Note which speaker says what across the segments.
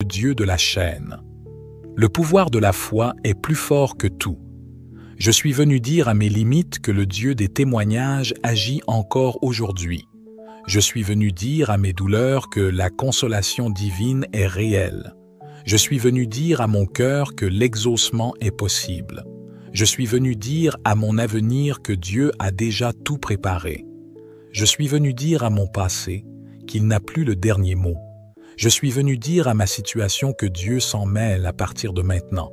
Speaker 1: le Dieu de la chaîne. Le pouvoir de la foi est plus fort que tout. Je suis venu dire à mes limites que le Dieu des témoignages agit encore aujourd'hui. Je suis venu dire à mes douleurs que la consolation divine est réelle. Je suis venu dire à mon cœur que l'exaucement est possible. Je suis venu dire à mon avenir que Dieu a déjà tout préparé. Je suis venu dire à mon passé qu'il n'a plus le dernier mot. Je suis venu dire à ma situation que Dieu s'en mêle à partir de maintenant.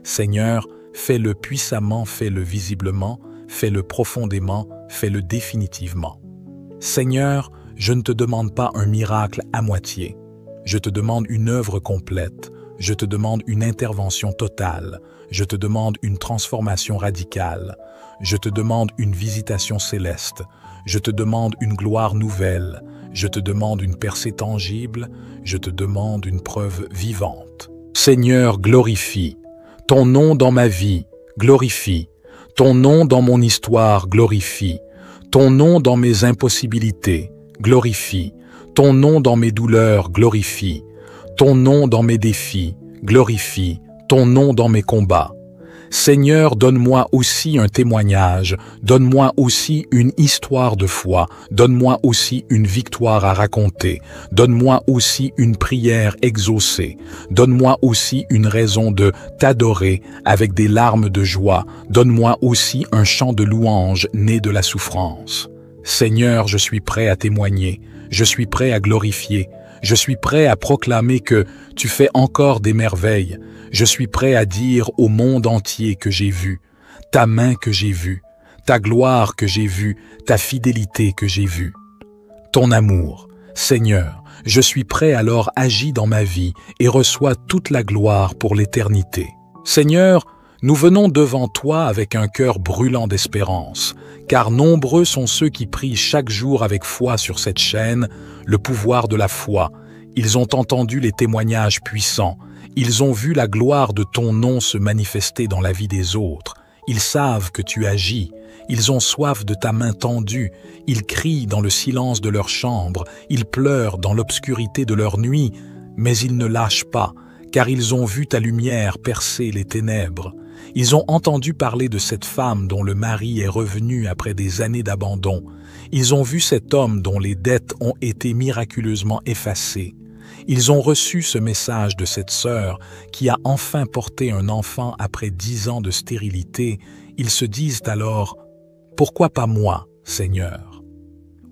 Speaker 1: Seigneur, fais-le puissamment, fais-le visiblement, fais-le profondément, fais-le définitivement. Seigneur, je ne te demande pas un miracle à moitié. Je te demande une œuvre complète. Je te demande une intervention totale. Je te demande une transformation radicale. Je te demande une visitation céleste. Je te demande une gloire nouvelle. Je te demande une percée tangible. Je te demande une preuve vivante. Seigneur, glorifie. Ton nom dans ma vie, glorifie. Ton nom dans mon histoire, glorifie. Ton nom dans mes impossibilités, glorifie. Ton nom dans mes douleurs, glorifie. Ton nom dans mes défis, glorifie. Ton nom dans mes combats. Seigneur, donne-moi aussi un témoignage, donne-moi aussi une histoire de foi, donne-moi aussi une victoire à raconter, donne-moi aussi une prière exaucée, donne-moi aussi une raison de t'adorer avec des larmes de joie, donne-moi aussi un chant de louange né de la souffrance. Seigneur, je suis prêt à témoigner, je suis prêt à glorifier, je suis prêt à proclamer que tu fais encore des merveilles. Je suis prêt à dire au monde entier que j'ai vu, ta main que j'ai vue, ta gloire que j'ai vue, ta fidélité que j'ai vue. Ton amour, Seigneur, je suis prêt alors agis dans ma vie et reçois toute la gloire pour l'éternité. Seigneur, nous venons devant toi avec un cœur brûlant d'espérance, car nombreux sont ceux qui prient chaque jour avec foi sur cette chaîne, le pouvoir de la foi. Ils ont entendu les témoignages puissants, ils ont vu la gloire de ton nom se manifester dans la vie des autres. Ils savent que tu agis, ils ont soif de ta main tendue, ils crient dans le silence de leur chambre, ils pleurent dans l'obscurité de leur nuit, mais ils ne lâchent pas, car ils ont vu ta lumière percer les ténèbres. Ils ont entendu parler de cette femme dont le mari est revenu après des années d'abandon. Ils ont vu cet homme dont les dettes ont été miraculeusement effacées. Ils ont reçu ce message de cette sœur qui a enfin porté un enfant après 10 ans de stérilité. Ils se disent alors « Pourquoi pas moi, Seigneur ?»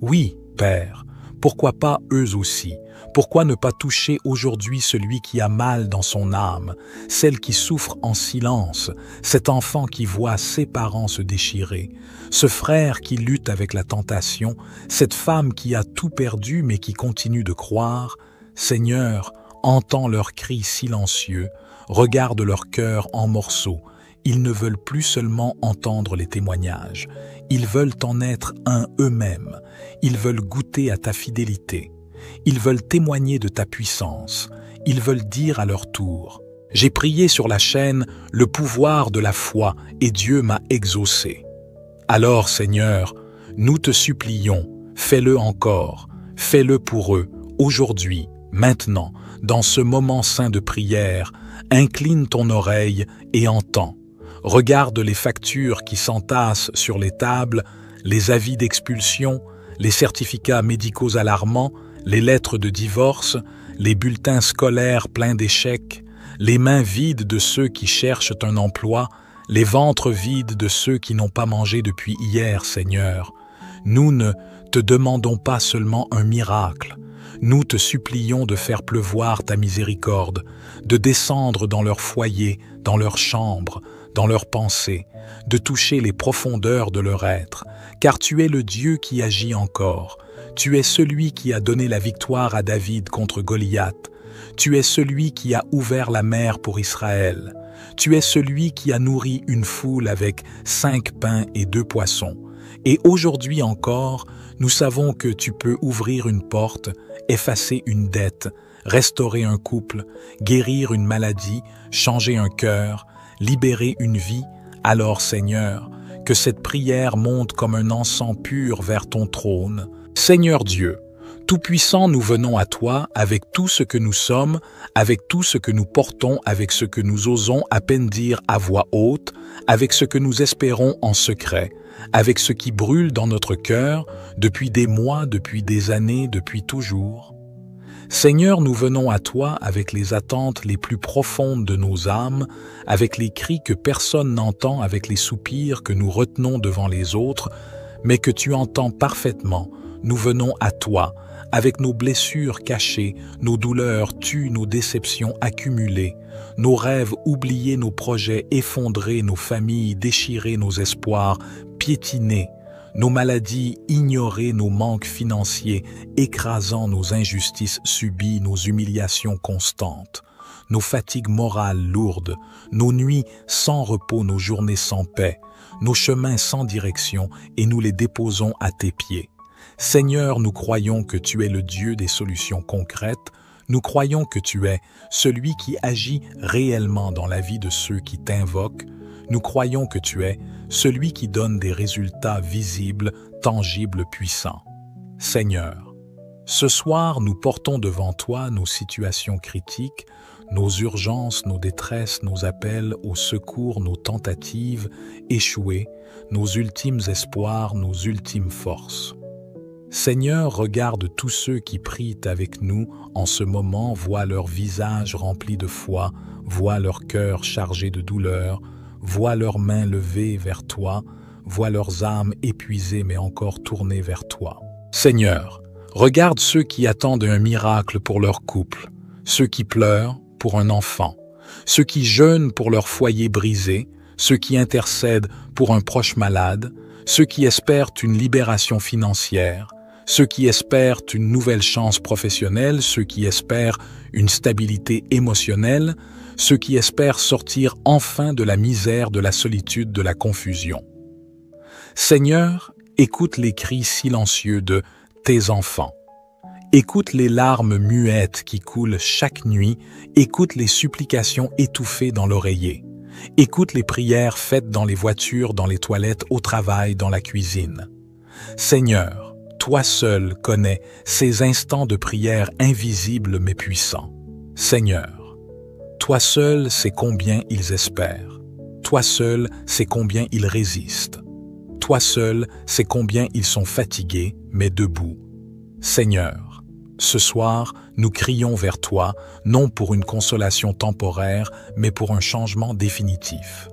Speaker 1: Oui, Père, pourquoi pas eux aussi? Pourquoi ne pas toucher aujourd'hui celui qui a mal dans son âme, celle qui souffre en silence, cet enfant qui voit ses parents se déchirer, ce frère qui lutte avec la tentation, cette femme qui a tout perdu mais qui continue de croire? Seigneur, entends leurs cris silencieux, regarde leur cœur en morceaux. Ils ne veulent plus seulement entendre les témoignages, ils veulent en être un eux-mêmes, ils veulent goûter à ta fidélité. Ils veulent témoigner de ta puissance. Ils veulent dire à leur tour « J'ai prié sur la chaîne le pouvoir de la foi et Dieu m'a exaucé. » Alors, Seigneur, nous te supplions, fais-le encore, fais-le pour eux, aujourd'hui, maintenant, dans ce moment saint de prière, incline ton oreille et entends. Regarde les factures qui s'entassent sur les tables, les avis d'expulsion, les certificats médicaux alarmants, les lettres de divorce, les bulletins scolaires pleins d'échecs, les mains vides de ceux qui cherchent un emploi, les ventres vides de ceux qui n'ont pas mangé depuis hier, Seigneur. Nous ne te demandons pas seulement un miracle, nous te supplions de faire pleuvoir ta miséricorde, de descendre dans leur foyer, dans leur chambre, dans leurs pensées, de toucher les profondeurs de leur être, car tu es le Dieu qui agit encore. Tu es celui qui a donné la victoire à David contre Goliath. Tu es celui qui a ouvert la mer pour Israël. Tu es celui qui a nourri une foule avec 5 pains et 2 poissons. Et aujourd'hui encore, nous savons que tu peux ouvrir une porte, effacer une dette, restaurer un couple, guérir une maladie, changer un cœur, libérer une vie. Alors, Seigneur, que cette prière monte comme un encens pur vers ton trône. Seigneur Dieu, Tout-Puissant, nous venons à toi avec tout ce que nous sommes, avec tout ce que nous portons, avec ce que nous osons à peine dire à voix haute, avec ce que nous espérons en secret, avec ce qui brûle dans notre cœur depuis des mois, depuis des années, depuis toujours. Seigneur, nous venons à toi avec les attentes les plus profondes de nos âmes, avec les cris que personne n'entend, avec les soupirs que nous retenons devant les autres, mais que tu entends parfaitement. Nous venons à toi, avec nos blessures cachées, nos douleurs tues, nos déceptions accumulées, nos rêves oubliés, nos projets effondrés, nos familles déchirées, nos espoirs piétinés, nos maladies ignorées, nos manques financiers écrasant, nos injustices subies, nos humiliations constantes, nos fatigues morales lourdes, nos nuits sans repos, nos journées sans paix, nos chemins sans direction, et nous les déposons à tes pieds. Seigneur, nous croyons que tu es le Dieu des solutions concrètes, nous croyons que tu es celui qui agit réellement dans la vie de ceux qui t'invoquent, nous croyons que tu es celui qui donne des résultats visibles, tangibles, puissants. Seigneur, ce soir, nous portons devant toi nos situations critiques, nos urgences, nos détresses, nos appels au secours, nos tentatives échouées, nos ultimes espoirs, nos ultimes forces. Seigneur, regarde tous ceux qui prient avec nous en ce moment, vois leurs visages remplis de foi, vois leur cœur chargé de douleur, vois leurs mains levées vers toi, vois leurs âmes épuisées mais encore tournées vers toi. Seigneur, regarde ceux qui attendent un miracle pour leur couple, ceux qui pleurent pour un enfant, ceux qui jeûnent pour leur foyer brisé, ceux qui intercèdent pour un proche malade, ceux qui espèrent une libération financière, ceux qui espèrent une nouvelle chance professionnelle, ceux qui espèrent une stabilité émotionnelle, ceux qui espèrent sortir enfin de la misère, de la solitude, de la confusion. Seigneur, écoute les cris silencieux de tes enfants. Écoute les larmes muettes qui coulent chaque nuit, écoute les supplications étouffées dans l'oreiller. Écoute les prières faites dans les voitures, dans les toilettes, au travail, dans la cuisine. Seigneur, toi seul connais ces instants de prière invisibles mais puissants. Seigneur, toi seul sais combien ils espèrent. Toi seul sais combien ils résistent. Toi seul sais combien ils sont fatigués mais debout. Seigneur, ce soir, nous crions vers toi, non pour une consolation temporaire, mais pour un changement définitif.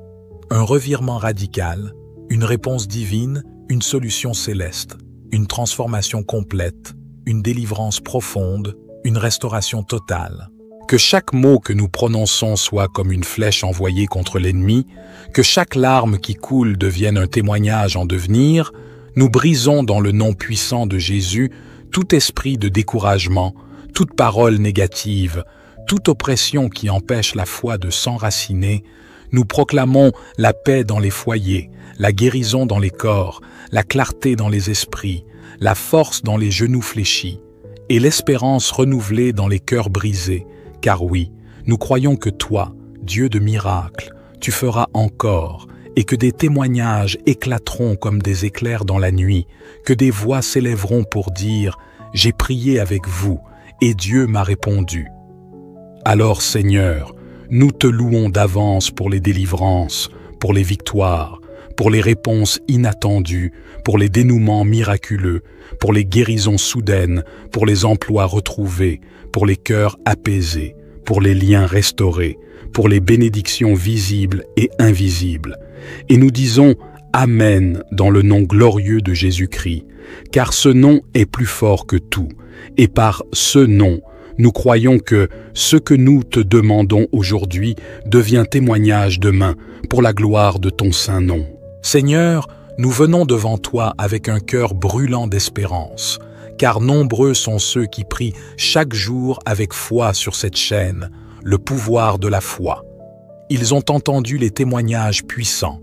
Speaker 1: Un revirement radical, une réponse divine, une solution céleste, une transformation complète, une délivrance profonde, une restauration totale. Que chaque mot que nous prononçons soit comme une flèche envoyée contre l'ennemi, que chaque larme qui coule devienne un témoignage en devenir, nous brisons dans le nom puissant de Jésus tout esprit de découragement, toute parole négative, toute oppression qui empêche la foi de s'enraciner. Nous proclamons la paix dans les foyers, la guérison dans les corps, la clarté dans les esprits, la force dans les genoux fléchis, et l'espérance renouvelée dans les cœurs brisés. Car oui, nous croyons que toi, Dieu de miracles, tu feras encore, et que des témoignages éclateront comme des éclairs dans la nuit, que des voix s'élèveront pour dire « J'ai prié avec vous, et Dieu m'a répondu ». Alors Seigneur, nous te louons d'avance pour les délivrances, pour les victoires, pour les réponses inattendues, pour les dénouements miraculeux, pour les guérisons soudaines, pour les emplois retrouvés, pour les cœurs apaisés, pour les liens restaurés, pour les bénédictions visibles et invisibles. Et nous disons Amen dans le nom glorieux de Jésus-Christ, car ce nom est plus fort que tout, et par ce nom, nous croyons que ce que nous te demandons aujourd'hui devient témoignage demain pour la gloire de ton saint nom. Seigneur, nous venons devant toi avec un cœur brûlant d'espérance, car nombreux sont ceux qui prient chaque jour avec foi sur cette chaîne, le pouvoir de la foi. Ils ont entendu les témoignages puissants.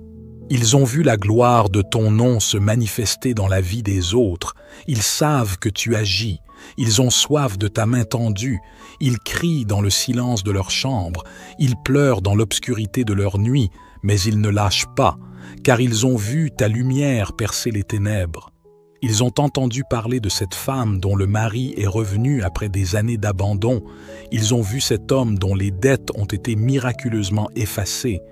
Speaker 1: Ils ont vu la gloire de ton nom se manifester dans la vie des autres. Ils savent que tu agis. Ils ont soif de ta main tendue. Ils crient dans le silence de leur chambre. Ils pleurent dans l'obscurité de leur nuit, mais ils ne lâchent pas, car ils ont vu ta lumière percer les ténèbres. Ils ont entendu parler de cette femme dont le mari est revenu après des années d'abandon. Ils ont vu cet homme dont les dettes ont été miraculeusement effacées.